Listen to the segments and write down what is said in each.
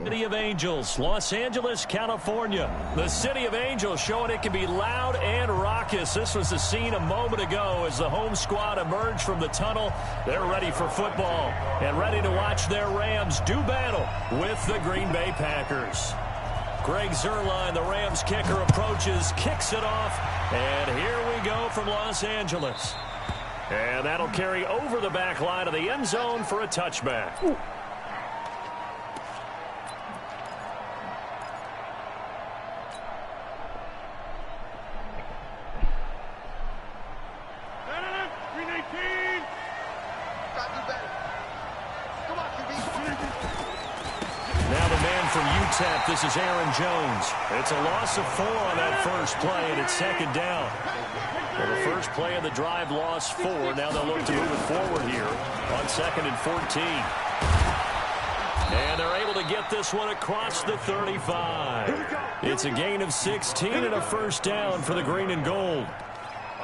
City of Angels, Los Angeles, California. The City of Angels showing it can be loud and raucous. This was the scene a moment ago as the home squad emerged from the tunnel. They're ready for football and ready to watch their Rams do battle with the Green Bay Packers. Greg Zuerlein, the Rams kicker, approaches, kicks it off, and here we go from Los Angeles. And that'll carry over the back line of the end zone for a touchback. Ooh. This is Aaron Jones. It's a loss of 4 on that first play, and it's second down. Well, the first play of the drive lost 4. Now they'll look to move it forward here on 2nd and 14. And they're able to get this one across the 35. It's a gain of 16 and a first down for the green and gold.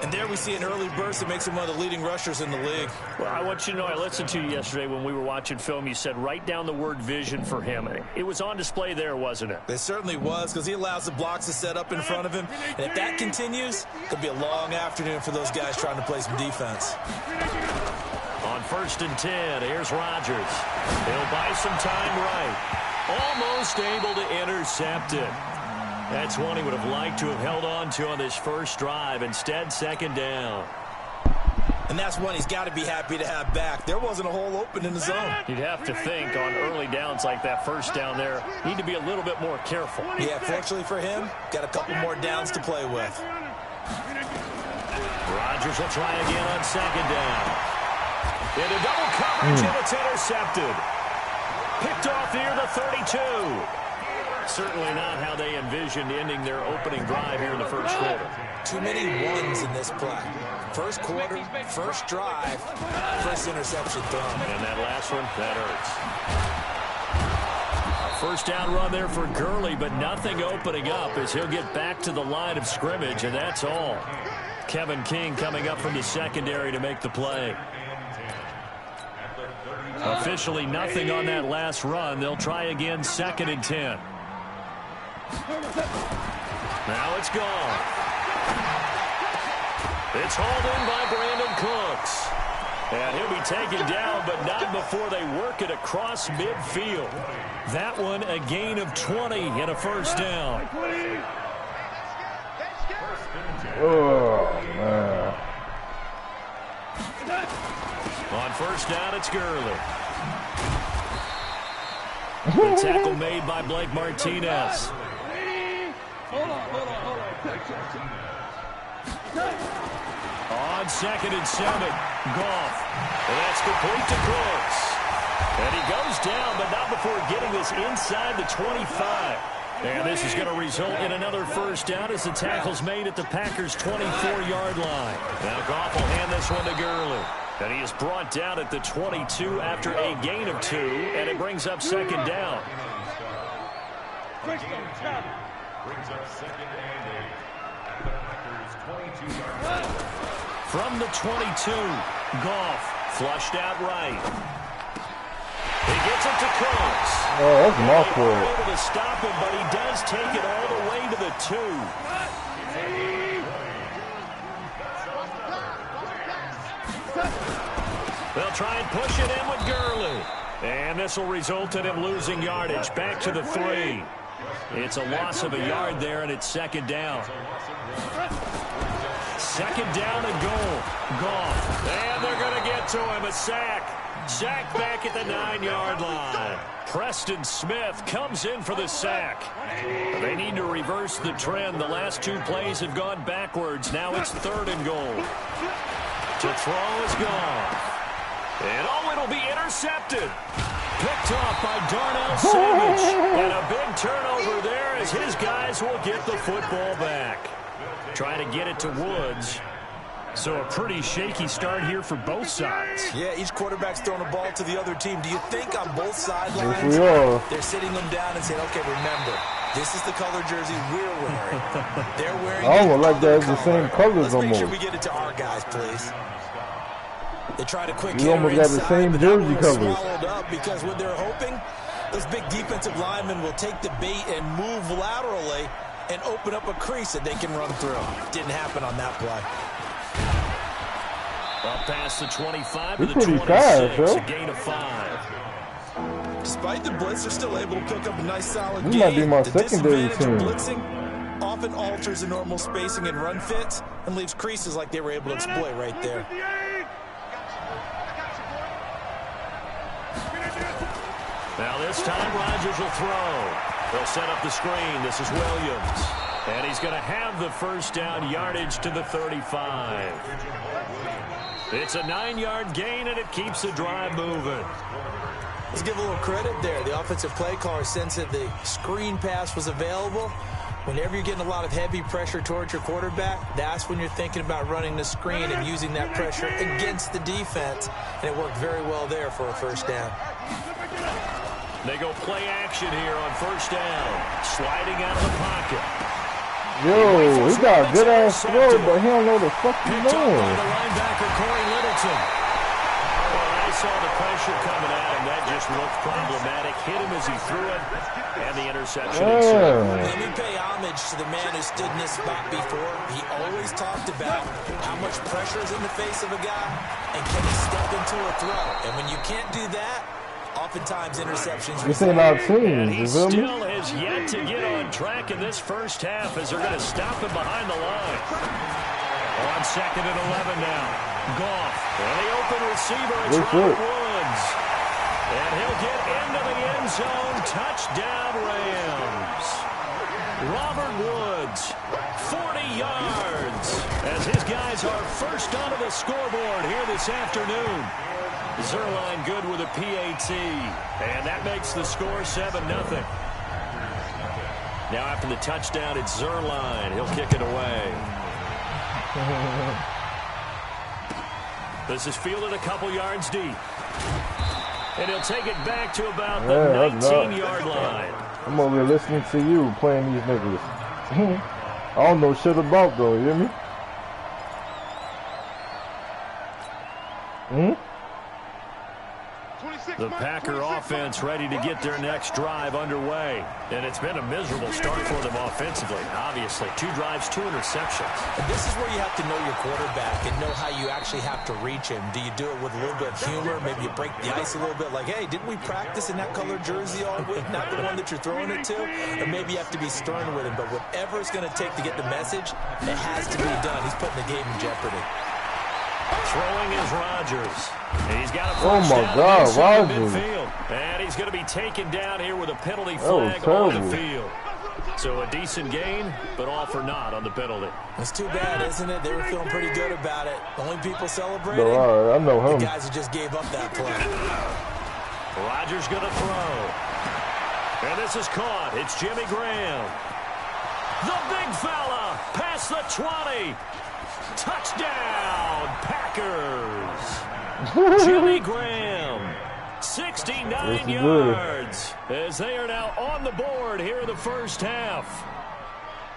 And there we see an early burst that makes him one of the leading rushers in the league. Well, I want you to know, I listened to you yesterday when we were watching film. You said write down the word vision for him. It was on display there, wasn't it? It certainly was, because he allows the blocks to set up in front of him. And if that continues, it could be a long afternoon for those guys trying to play some defense. On 1st and 10, here's Rodgers. He'll buy some time right. Almost able to intercept it. That's one he would have liked to have held on to on this first drive. Instead, second down. And that's one he's got to be happy to have back. There wasn't a hole open in the zone. You'd have to think on early downs like that first down there, need to be a little bit more careful. Yeah, fortunately for him, got a couple more downs to play with. Rodgers will try again on second down. Into double coverage, and it's intercepted. Picked off near the 32. Certainly not how they envisioned ending their opening drive here in the first quarter. Too many ones in this play. First quarter, first drive, first interception thrown. And that last one, that hurts. A first down run there for Gurley, but nothing opening up as he'll get back to the line of scrimmage, and that's all. Kevin King coming up from the secondary to make the play. Officially nothing on that last run. They'll try again, 2nd and 10. Now it's gone. It's hauled in by Brandon Cooks. And he'll be taken down, but not before they work it across midfield. That one a gain of 20 and a first down. Oh, man. On first down, it's Gurley. The tackle made by Blake Martinez. Hold on. On 2nd and 7, Goff. And that's complete to Cooks. And he goes down, but not before getting this inside the 25. And this is going to result in another first down as the tackle's made at the Packers' 24-yard line. Now Goff will hand this one to Gurley. And he is brought down at the 22 after a gain of 2, and it brings up second down. Brings up second and 8 at the Packers' 22-yard line. From the 22, Goff flushed out right. He gets it to Cooks. Oh, that's my fault. Able to stop him, but he does take it all the way to the 2. They'll try and push it in with Gurley. And this will result in him losing yardage. Back to the 3. It's a loss of a yard there, and it's second down. Second down and goal. Goff. And they're going to get to him. A sack. Sack back at the 9-yard line. Preston Smith comes in for the sack. They need to reverse the trend. The last 2 plays have gone backwards. Now it's 3rd and goal. To throw is gone. And it'll be intercepted. Picked off by Darnell Savage. And a big turnover there as his guys will get the football back. Trying to get it to Woods. So a pretty shaky start here for both sides. Yeah, each quarterback's throwing a ball to the other team. Do you think on both sidelines Yes, we are. they're sitting them down and saying, okay, remember, This is the color jersey we're wearing. They're wearing like that. It's the same colors Let's almost. make sure we get it to our guys, please. They tried a quick You almost got the same jersey colors. Swallowed up because what they're hoping, those big defensive linemen will take the bait and move laterally and open up a crease that they can run through. Didn't happen on that play. Up past the 25 to the pretty 26, fast, a gain of 5. Despite the blitz, they're still able to pick up a nice solid This gain. might be my The secondary disadvantage team. of blitzing often alters the normal spacing and run fits and leaves creases like they were able to exploit right there. Now this time Rodgers will throw. They'll set up the screen. This is Williams. And he's going to have the first down, yardage to the 35. It's a 9-yard gain, and it keeps the drive moving. Let's give a little credit there. The offensive play caller sensed that the screen pass was available. Whenever you're getting a lot of heavy pressure towards your quarterback, that's when you're thinking about running the screen and using that pressure against the defense. And it worked very well there for a first down. They go play action here on first down. Sliding out of the pocket. Yo, he got a good-ass throw, but he don't know the fuck he's Picked up by doing. the linebacker, Corey Littleton. Well, I saw the pressure coming at him. That just looked problematic. Hit him as he threw it, and the interception ensued. Let me pay homage to the man who stood in this spot before. He always talked about how much pressure is in the face of a guy, and can he step into a throw. And when you can't do that, oftentimes interceptions. This ain't our team, And he you feel me? still has yet to get on track in this first half as they're going to stop him behind the line. On 2nd and 11 now. Goff. And the open receiver, it's Robert Woods. And he'll get into the end zone. Touchdown, Rams. Robert Woods, 40 yards, as his guys are first onto the scoreboard here this afternoon. Zerline good with a PAT, and that makes the score 7-0. Now after the touchdown, it's Zerline. He'll kick it away. This is fielded a couple yards deep. And he'll take it back to about the 19-yard line. I'm over here listening to you playing these niggas. I don't know shit about though, you hear me? The Packer offense ready to get their next drive underway. And it's been a miserable start for them offensively, obviously. 2 drives, 2 interceptions. And this is where you have to know your quarterback and know how you actually have to reach him. Do you do it with a little bit of humor? Maybe you break the ice a little bit like, hey, didn't we practice in that color jersey all week? Not the one that you're throwing it to? Or maybe you have to be stern with him. But whatever it's going to take to get the message, it has to be done. He's putting the game in jeopardy. Throwing is Rodgers. He's got a Oh first my down God, inside Rodgers. midfield. And he's going to be taken down here with a penalty flag on the field. So a decent gain, but all for naught on the penalty. It's too bad, isn't it? They were feeling pretty good about it. The only people celebrating, No, I know him. the guys who just gave up that play. Rodgers going to throw. And this is caught. It's Jimmy Graham. The big fella past the 20. Touchdown, Packers. Jimmy Graham, 69 yards, as they are now on the board here in the first half.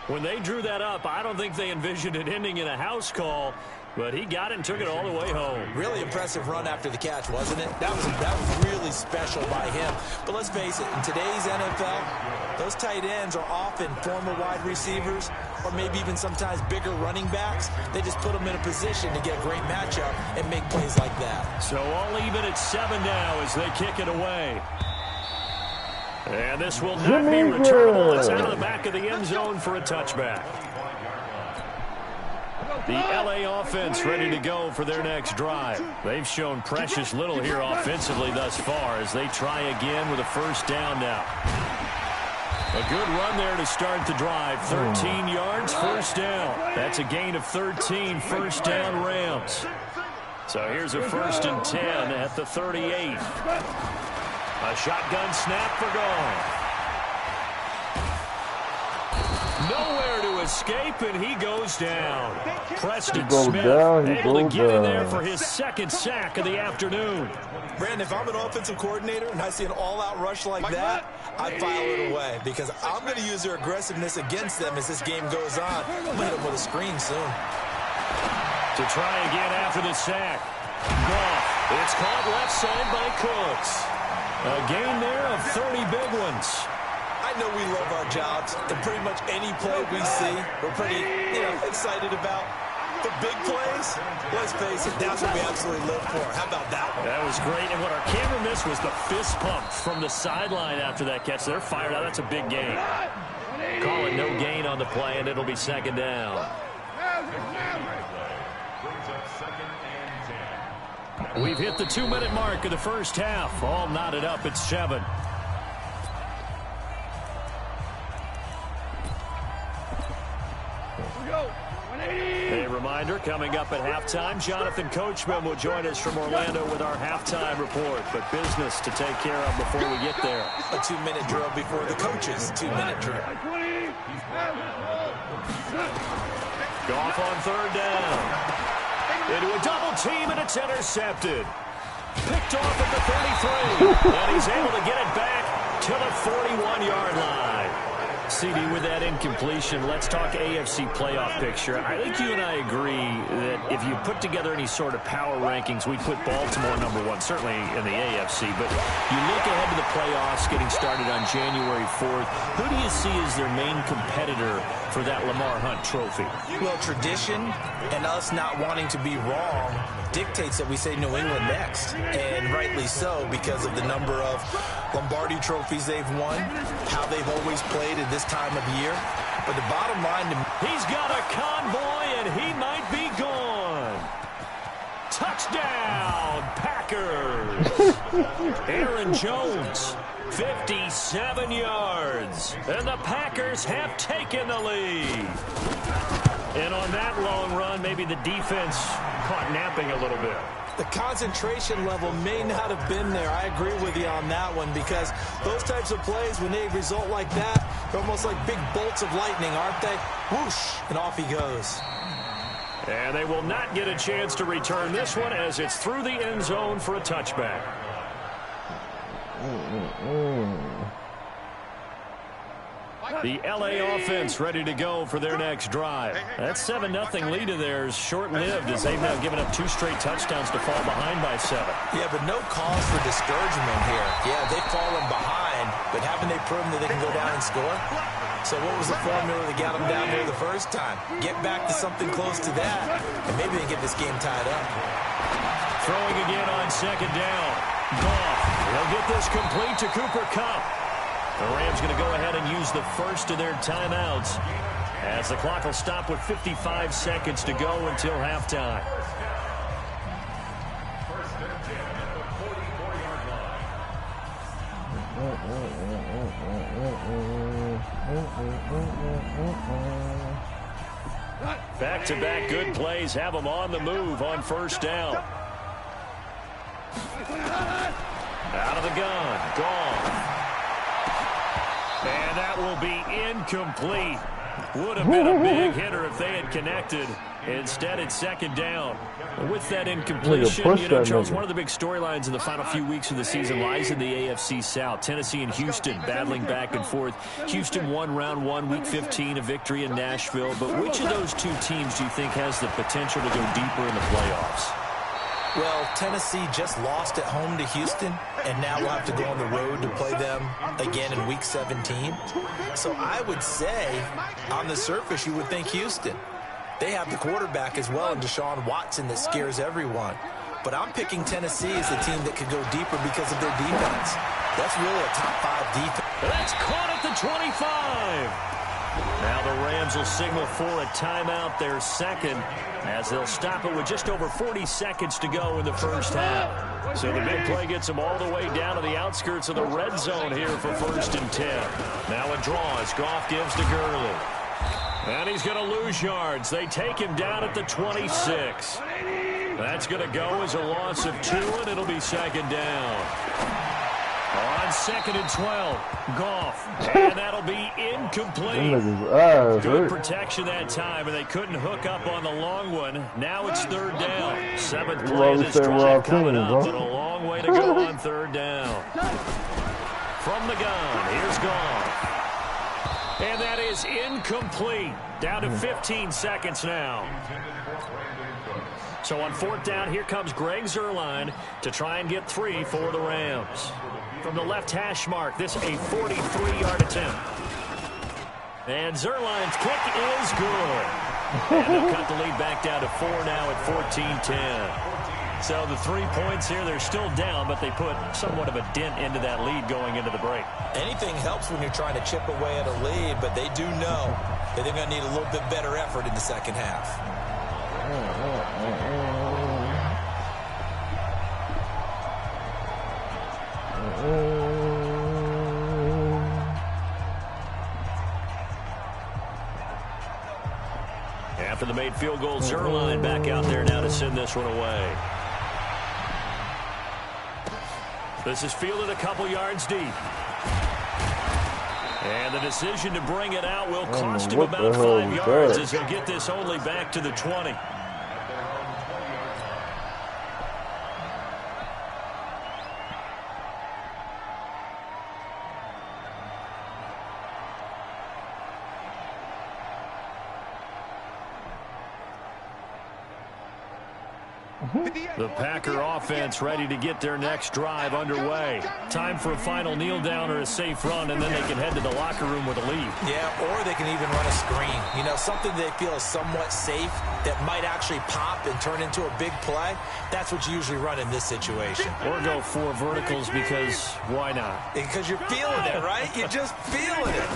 When they drew that up, I don't think they envisioned it ending in a house call, but he got it and took it all the way home. Really impressive run after the catch, wasn't it? That was really special by him. But let's face it, in today's NFL, those tight ends are often former wide receivers or maybe even sometimes bigger running backs. They just put them in a position to get a great matchup and make plays like that. So all even at 7 now as they kick it away. And this will not be returnable. It's out of the back of the end zone for a touchback. The LA offense ready to go for their next drive. They've shown precious little here offensively thus far as they try again with a first down now. A good run there to start the drive. 13 yards, first down. That's a gain of 13, first down Rams. So here's a 1st and 10 at the 38. A shotgun snap for Goff. Nowhere to escape, and he goes down. Preston He Smith able to get in there for his second sack of the afternoon. Brandon, if I'm an offensive coordinator and I see an all-out rush like that, I file it away because I'm going to use their aggressiveness against them as this game goes on. I'm going to hit them with a screen soon. To try again after the sack. Goff. It's caught left side by Cooks. A gain there of 30 big ones. I know we love our jobs, and pretty much any play we see, we're pretty, excited about. The big plays, let's face it, that's what we absolutely live for. How about that one? That was great, and what our camera missed was the fist pump from the sideline after that catch. They're fired out. That's a big gain. Calling no gain on the play, and it'll be second down. We've hit the 2-minute mark of the first half. All knotted up at 7. A reminder, coming up at halftime, Jonathan Coachman will join us from Orlando with our halftime report. But business to take care of before we get there. A 2-minute drill before the coach's 2-minute drill. Goff on third down. Into a double team, and it's intercepted. Picked off at the 33. And he's able to get it back to the 41-yard line. CD, with that incompletion, let's talk AFC playoff picture. I think you and I agree that if you put together any sort of power rankings, we'd put Baltimore #1, certainly in the AFC. But you look ahead to the playoffs getting started on January 4th. Who do you see as their main competitor for that Lamar Hunt trophy? Well, tradition and us not wanting to be wrong dictates that we say New England next. And rightly so, because of the number of Lombardi trophies they've won, how they've always played at this time of year. But the bottom line to me, he's got a convoy, and he might be gone. Touchdown, Packers. Aaron Jones, 57 yards. And the Packers have taken the lead. And on that long run, maybe the defense caught napping a little bit. the concentration level may not have been there. I agree with you on that one, because those types of plays, when they result like that, they're almost like big bolts of lightning, aren't they? Whoosh, and off he goes. And they will not get a chance to return this one as it's through the end zone for a touchback. The LA offense ready to go for their next drive. That 7-0 lead of theirs short-lived as they've now given up 2 straight touchdowns to fall behind by 7. Yeah, but no cause for discouragement here. Yeah, they've fallen behind, but haven't they proven that they can go down and score? So what was the formula that got them down there the first time? Get back to something close to that, and maybe they get this game tied up. Throwing again on second down. Goff. They'll get this complete to Cooper Kupp. The Rams going to go ahead and use the first of their timeouts as the clock will stop with 55 seconds to go until halftime. Back-to-back good plays have them on the move on first down. Out of the gun. Gone. And that will be incomplete. Would have been a big hitter if they had connected. Instead, it's second down. With that incompletion, Charles, one of the big storylines in the final few weeks of the season lies in the AFC South. Tennessee and Houston battling back and forth. Houston won round 1, week 15, a victory in Nashville. But which of those two teams do you think has the potential to go deeper in the playoffs? Well, Tennessee just lost at home to Houston, and now we'll have to go on the road to play them again in Week 17. So I would say, on the surface, you would think Houston. They have the quarterback as well, and Deshaun Watson, that scares everyone. But I'm picking Tennessee as the team that could go deeper because of their defense. That's really a top 5 defense. That's caught at the 25. Now the Rams will signal for a timeout, their second, as they'll stop it with just over 40 seconds to go in the first half. So the big play gets them all the way down to the outskirts of the red zone here for 1st and 10. Now a draw as Goff gives to Gurley. And he's going to lose yards. They take him down at the 26. That's going to go as a loss of 2, and it'll be second down. On 2nd and 12, Goff, and that'll be incomplete. Good protection that time, and they couldn't hook up on the long one. Now it's 3rd down. 7th play of this drive coming up, but a long way to go on 3rd down. From the gun, here's Goff. And that is incomplete. Down to 15 seconds now. So on 4th down, here comes Greg Zuerlein to try and get 3 for the Rams. From the left hash mark, this a 43-yard attempt. And Zuerlein's kick is good. And they'll cut the lead back down to 4 now at 14-10. So the 3 points here, they're still down, but they put somewhat of a dent into that lead going into the break. Anything helps when you're trying to chip away at a lead, but they do know that they're going to need a little bit better effort in the second half. After the made field goal, Zuerlein back out there now to send this one away. This is fielded a couple yards deep. And the decision to bring it out will cost him about 5 yards as he'll get this only back to the 20. The Packer offense ready to get their next drive underway. Time for a final kneel down or a safe run, and then they can head to the locker room with a lead. Yeah, or they can even run a screen. You know, something they feel is somewhat safe that might actually pop and turn into a big play. That's what you usually run in this situation. Or go 4 verticals because why not? Because you're feeling it, right? You're just feeling it.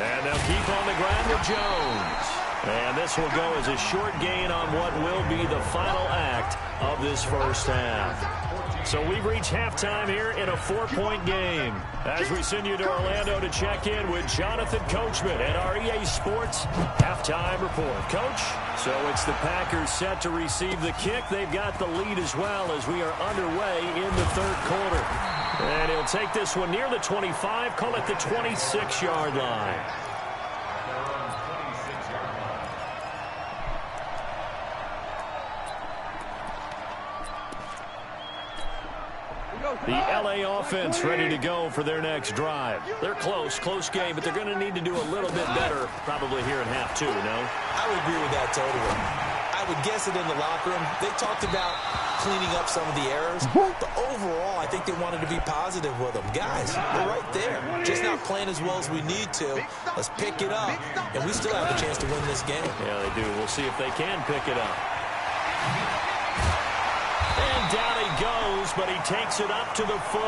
And they'll keep on the ground with Jones. And this will go as a short gain on what will be the final act of this first half. So we've reached halftime here in a 4-point game. As we send you to Orlando to check in with Jonathan Coachman at our EA Sports Halftime Report. Coach, so it's the Packers set to receive the kick. They've got the lead as well as we are underway in the 3rd quarter. And he'll take this one near the 25, call it the 26-yard line. The LA offense ready to go for their next drive. They're close game, but they're going to need to do a little bit better probably here in half 2, no? I would agree with that totally. I would guess it in the locker room. They talked about cleaning up some of the errors, but overall, I think they wanted to be positive with them. Guys, we're right there. Just not playing as well as we need to. Let's pick it up, and we still have a chance to win this game. Yeah, they do. We'll see if they can pick it up. And down he goes, but he takes it up to the 40.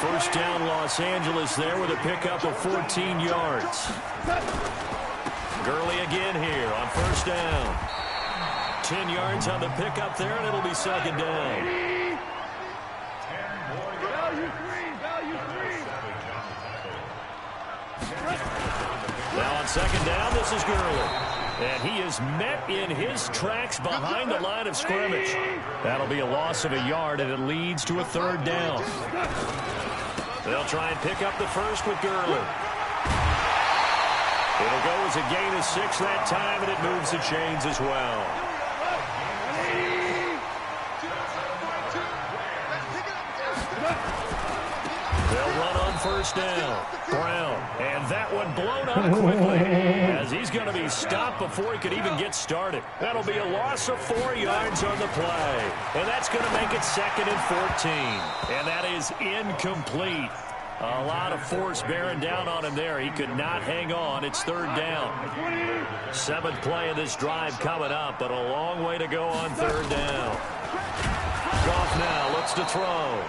First down, Los Angeles there with a pickup of 14 yards. Gurley again here on first down. 10 yards on the pickup there, and it'll be 2nd down. Now on 2nd down, this is Gurley. And he is met in his tracks behind the line of scrimmage. That'll be a loss of a yard, and it leads to a 3rd down. They'll try and pick up the first with Gurley. It'll go as a gain of 6 that time, and it moves the chains as well. They'll run on first down. Brown, and that one blown up quickly as he's going to be stopped before he could even get started. That'll be a loss of 4 yards on the play, and that's going to make it 2nd and 14. And that is incomplete. A lot of force bearing down on him there. He could not hang on. It's 3rd down. 7th play of this drive coming up, but a long way to go on 3rd down. Goff now looks to throw.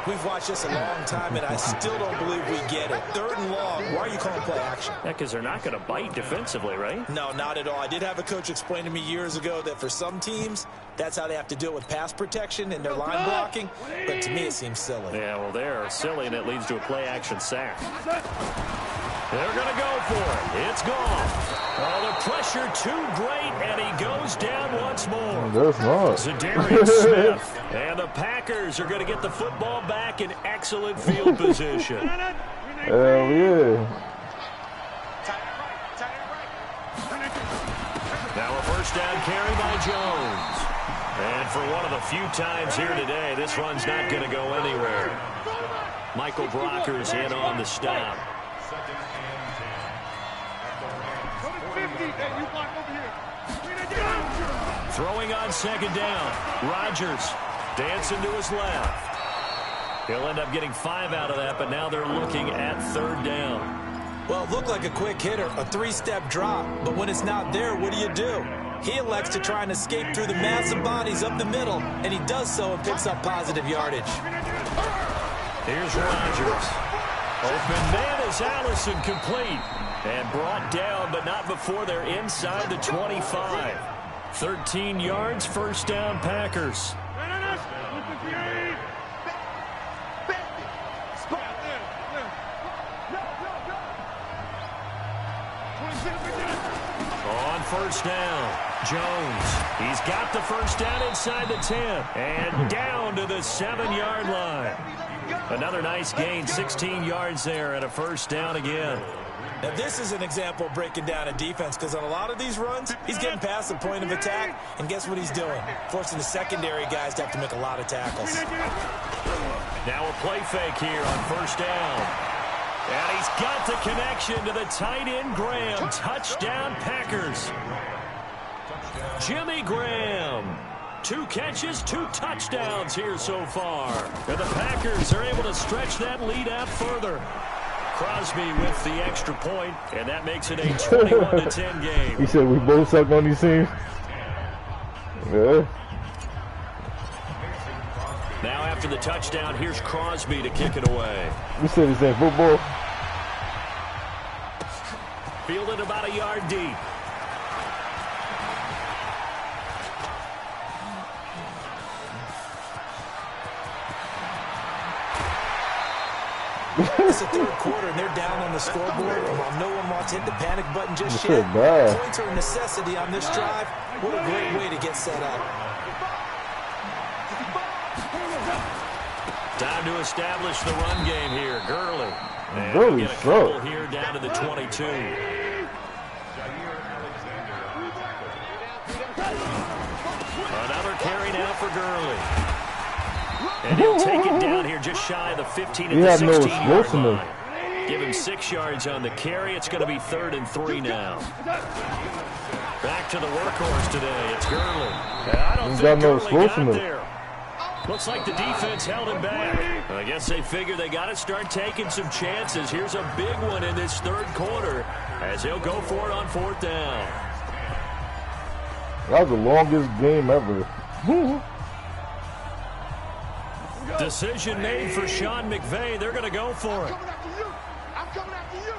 We've watched this a long time, and I still don't believe we get it. 3rd and long. Why are you calling play action? Yeah, because they're not going to bite defensively, right? No, not at all. I did have a coach explain to me years ago that for some teams, that's how they have to deal with pass protection and their line blocking. But to me, it seems silly. Yeah, well, they're silly, and it leads to a play action sack. They're going to go for it. It's gone. Oh, the pressure too great, and he goes down once more. That's not. Zadarius Smith. And the Packers are going to get the football back in excellent field position. Hell yeah. Now a first down carry by Jones. And for one of the few times here today, this run's not going to go anywhere. Michael Brocker's in on the stop. Throwing on second down. Rodgers dancing to his left. He'll end up getting 5 out of that, but now they're looking at third down. Well, it looked like a quick hitter, a 3-step drop, but when it's not there, what do? He elects to try and escape through the massive bodies up the middle, and he does so and picks up positive yardage. Here's Rodgers. Open man is Allison, complete. And brought down, but not before they're inside the 25. 13 yards, first down, Packers. On first down, Jones. He's got the first down inside the 10 and down to the 7-yard line. Another nice gain, 16 yards there and a first down again. Now, this is an example of breaking down a defense, because on a lot of these runs, he's getting past the point of attack, and guess what he's doing? Forcing the secondary guys to have to make a lot of tackles. Now a play fake here on first down. And he's got the connection to the tight end, Graham. Touchdown, Packers. Jimmy Graham. 2 catches, 2 touchdowns here so far. And the Packers are able to stretch that lead out further. Crosby with the extra point, and that makes it a 21-10 game. He said we both suck on these teams. Yeah. Now after the touchdown, here's Crosby to kick it away. We said it's in football. Fielded about a yard deep. It's the third quarter, and they're down on the scoreboard. And while no one wants to hit the panic button just yet, points are a necessity on this drive. What a great way to get set up. Time to establish the run game here. Gurley. And Gurley get a couple here down to the 22. Another carry now for Gurley. And he'll take it down here just shy of the 15 at the 16-yard line. Give him 6 yards on the carry. It's going to be 3rd and 3 now. Back to the workhorse today. It's Gurley. I don't think Gurley got there. Looks like the defense held him back. I guess they figure they got to start taking some chances. Here's a big one in this third quarter as he'll go for it on 4th down. That was the longest game ever. Decision made for Sean McVay. They're going to go for it. I'm coming after you.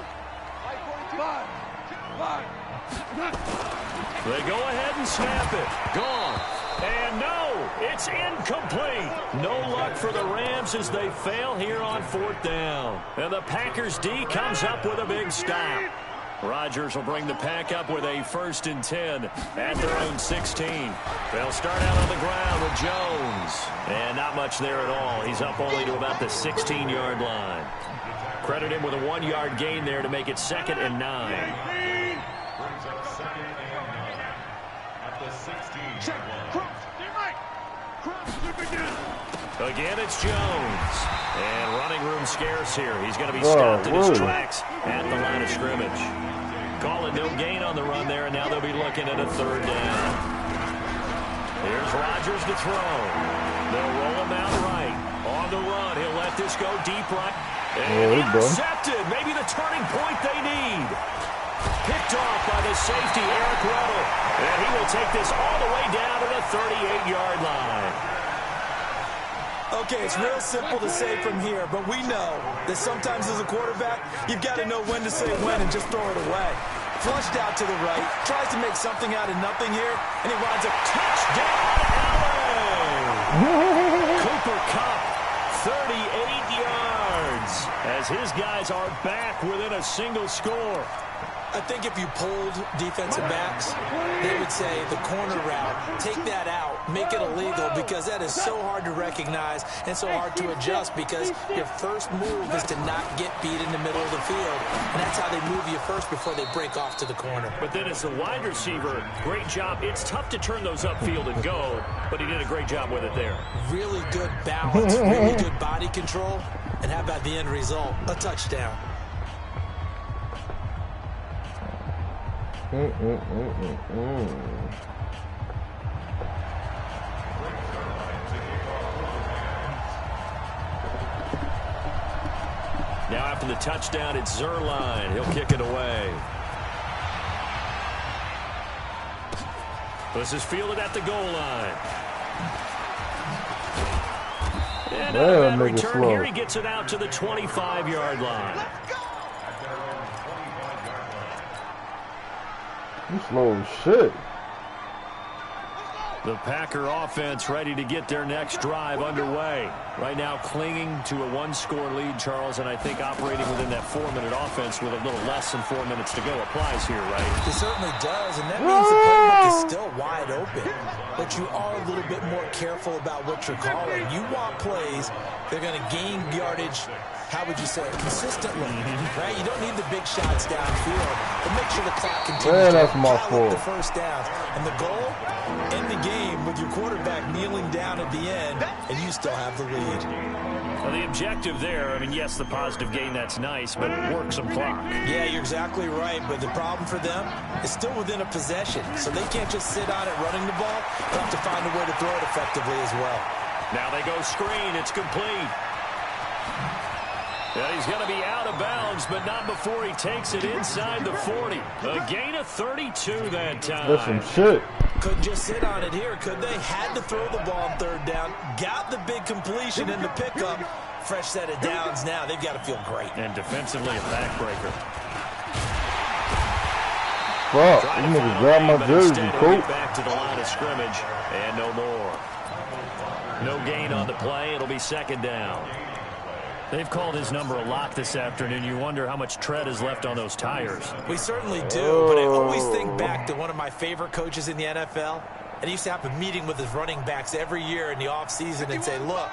They go ahead and snap it. Gone. And no, it's incomplete. No luck for the Rams as they fail here on 4th down. And the Packers D comes up with a big stop. Rodgers will bring the Pack up with a 1st and 10 at their own 16. They'll start out on the ground with Jones. And not much there at all. He's up only to about the 16-yard line. Credit him with a 1-yard gain there to make it 2nd and 9. Brings up 2nd and 9 at the 16. Again, it's Jones. And running room scarce here. He's going to be stopped in his tracks at the line of scrimmage. Calling no gain on the run there, and now they'll be looking at a 3rd down. Here's Rodgers to throw. They'll roll him out right. On the run, he'll let this go deep right. And intercepted. Maybe the turning point they need. Picked off by the safety, Eric Weddle. And he will take this all the way down to the 38-yard line. Okay, it's real simple to say from here, but we know that sometimes as a quarterback, you've got to know when to say when and just throw it away. Flushed out to the right, tries to make something out of nothing here, and he winds up touchdown, LA! Cooper Kupp, 38 yards, as his guys are back within a single score. I think if you polled defensive backs, they would say the corner route, take that out, make it illegal, because that is so hard to recognize and so hard to adjust, because your first move is to not get beat in the middle of the field, and that's how they move you first before they break off to the corner. But then as the wide receiver, great job. It's tough to turn those upfield and go, but he did a great job with it there. Really good balance, really good body control, and how about the end result? A touchdown. Now after the touchdown, it's Zerline. He'll kick it away. This is fielded at the goal line. And on that return here, he gets it out to the 25-yard line. You slow as shit. The Packer offense ready to get their next drive underway. Right now clinging to a one-score lead, Charles, and I think operating within that 4-minute offense with a little less than 4 minutes to go applies here, right? It certainly does, and that means the playbook is still wide open. But you are a little bit more careful about what you're calling. You want plays, they're going to gain yardage, how would you say it, consistently, right? You don't need the big shots downfield, but make sure the clock continues to pile up the first downs. And the goal, end the game with your quarterback kneeling down at the end, and you still have the lead. Well, the objective there, I mean, yes, the positive gain, that's nice, but work some clock. Yeah, you're exactly right, but the problem for them is still within a possession, so they can't just sit on it running the ball. They'll have to find a way to throw it effectively as well. Now they go screen. It's complete. Yeah, he's going to be out of bounds, but not before he takes it inside the 40. A gain of 32 that time. That's some shit. Couldn't just sit on it here, could they? Had to throw the ball on third down. Got the big completion in the pickup. Fresh set of downs now. They've got to feel great. And defensively, a backbreaker. Fuck, you niggas grab my jersey, coach. Back to the line of scrimmage, and no more. No gain on the play. It'll be second down. They've called his number a lot this afternoon. You wonder how much tread is left on those tires. We certainly do, but I always think back to one of my favorite coaches in the NFL. And he used to have a meeting with his running backs every year in the offseason and say, look,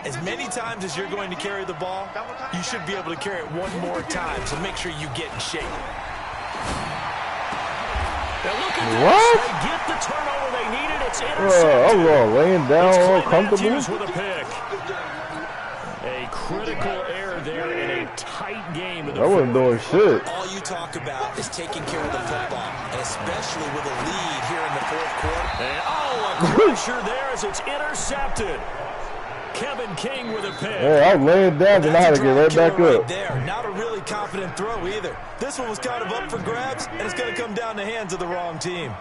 as many times as you're going to carry the ball, you should be able to carry it one more time, so make sure you get in shape. Now look at this. They get the turnover they needed. It's intercepted. Laying down all comfortable. With a pick. A critical error there in a tight game. I wasn't doing shit. All you talk about is taking care of the football, and especially with a lead here in the fourth quarter. And, a crusher there as it's intercepted. Kevin King with a pick. Hey, I was laying down and I had to get right back up. There. Not a really confident throw either. This one was kind of up for grabs, and it's going to come down the hands of the wrong team.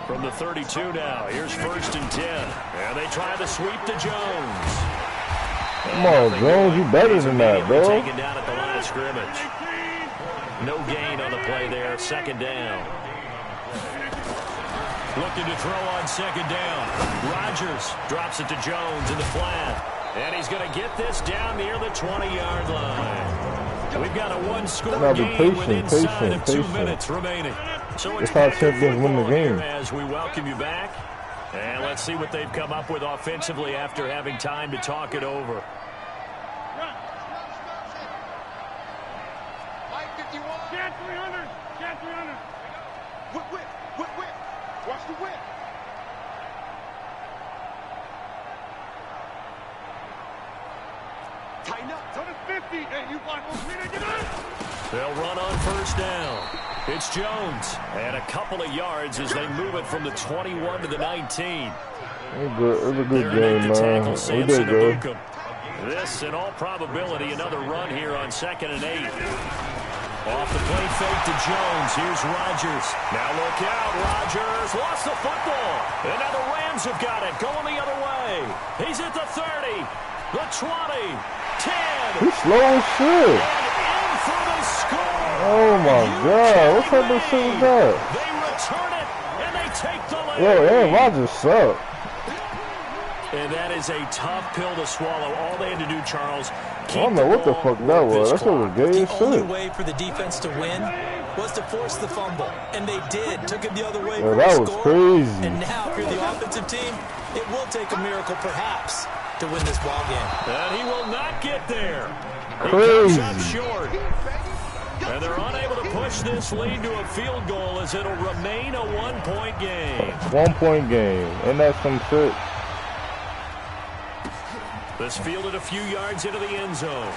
From the 32 now, here's 1st and 10. And they try to sweep to Jones. Come on, Jones, you better than that, bro. Taken down at the line of scrimmage. No gain on the play there. Second down. Looking to throw on second down. Rodgers drops it to Jones in the flat. And he's going to get this down near the 20-yard line. We've got a one-score game with inside of 2 minutes remaining. So it's how champions win the game. As we welcome you back. And let's see what they've come up with offensively after having time to talk it over. Mike 51. Cat 300. Cat 300. Whip. Watch the whip. Tighten up. So does 50. Hey, you block those men. Get up. They'll run on first down. It's Jones. And a couple of yards as they move it from the 21 to the 19. It was a good game, man. We did good. This, in all probability, another run here on 2nd and 8. Off the play fake to Jones. Here's Rodgers. Now look out. Rodgers lost the football. And now the Rams have got it. Going the other way. He's at the 30. The 20. 10. He's slow as shit. And in for the score. Oh, my God. What type of shit was that? They return it, and they take the lead. Yo, Aaron Rodgers sucked. And that is a tough pill to swallow. All they had to do, Charles, I don't know what the fuck that was. That's what was gay as shit. The only way for the defense to win was to force the fumble, and they did. Took it the other way. Well, that was crazy. And now, if you're the offensive team, it will take a miracle, perhaps, to win this ball game. And he will not get there. Crazy. He comes up short. And they're unable to push this lead to a field goal as it'll remain a one-point game. 1 point game. And that's some shit. This fielded a few yards into the end zone.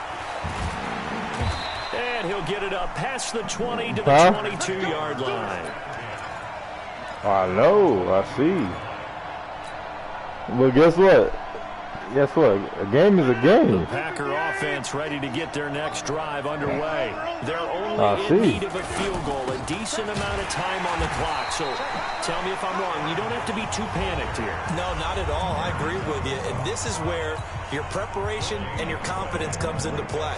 And he'll get it up past the 20 to the 22-yard line. I know. I see. But guess what? Guess what? A game is a game. The Packer offense ready to get their next drive underway. They're only in need of a field goal, a decent amount of time on the clock. So tell me if I'm wrong. You don't have to be too panicked here. No, not at all. I agree with you. And this is where your preparation and your confidence comes into play.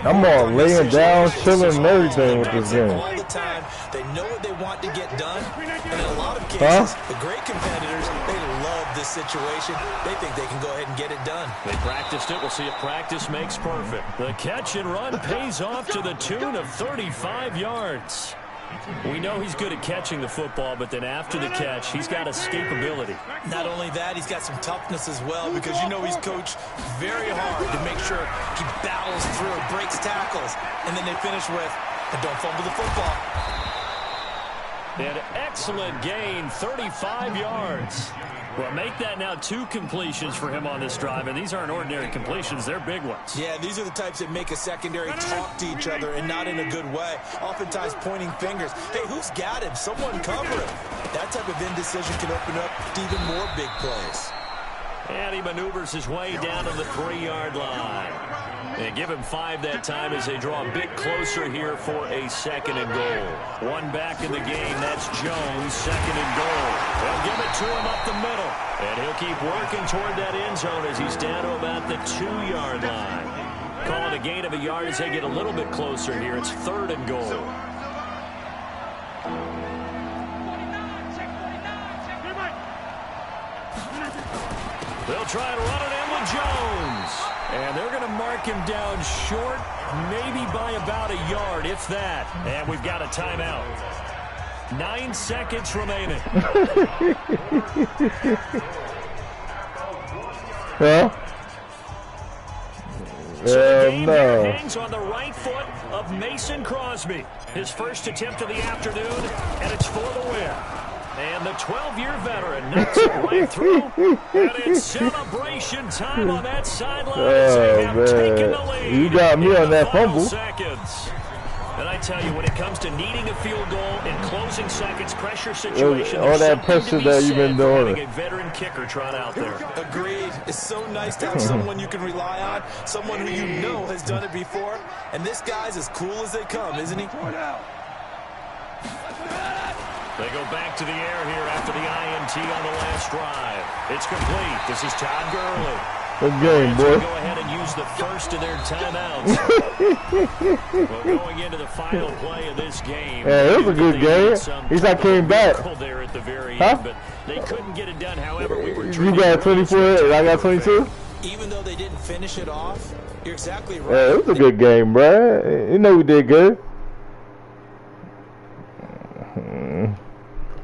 I'm all laying down, chilling, and everything with this game. All the time. They know what they want to get done. And in a lot of cases, the great competitors, they love this situation. They think they can go ahead and get it done. They practiced it. We'll see if practice makes perfect. The catch and run pays off to the tune of 35 yards. We know he's good at catching the football, but then after the catch, he's got escapability. Not only that, he's got some toughness as well, because you know he's coached very hard to make sure he battles through, breaks tackles, and then they finish with, and don't fumble the football. An excellent gain, 35 yards. Well, make that now 2 completions for him on this drive, and these aren't ordinary completions. They're big ones. Yeah, these are the types that make a secondary talk to each other, and not in a good way. Oftentimes pointing fingers. Hey, who's got him? Someone cover him. That type of indecision can open up to even more big plays. And he maneuvers his way down to the 3-yard line. And give him 5 that time as they draw a bit closer here for a 2nd and goal. One back in the game. That's Jones, 2nd and goal. They'll give it to him up the middle. And he'll keep working toward that end zone as he's down to about the 2-yard line. Call it a gain of a yard as they get a little bit closer here. It's 3rd and goal. They'll try and run it in with Jones. And they're going to mark him down short, maybe by about a yard, if that. And we've got a timeout. 9 seconds remaining. Huh? So the game here hangs on the right foot of Mason Crosby. His first attempt of the afternoon, and it's for the win. And the 12-year veteran knocks it right through. And it's celebration time on that sideline as they have taken the lead. You got me on that fumble. Seconds. And I tell you, when it comes to needing a field goal in closing seconds, pressure situation, all that pressure that you've been doing. A veteran kicker trot out there. Agreed. It's so nice to have someone you can rely on, someone who you know has done it before. And this guy's as cool as they come, isn't he? They go back to the air here after the INT on the last drive. It's complete. This is Todd Gurley. Good game, boy. Go ahead and use the first of their timeouts. Well, going into the final play of this game. Yeah, it was a good game. At least I came back. There at the very end, but they couldn't get it done. However, we were. You got 24, I got 22? Even though they didn't finish it off, you're exactly right. Yeah, it was a good game, bro. You know we did good.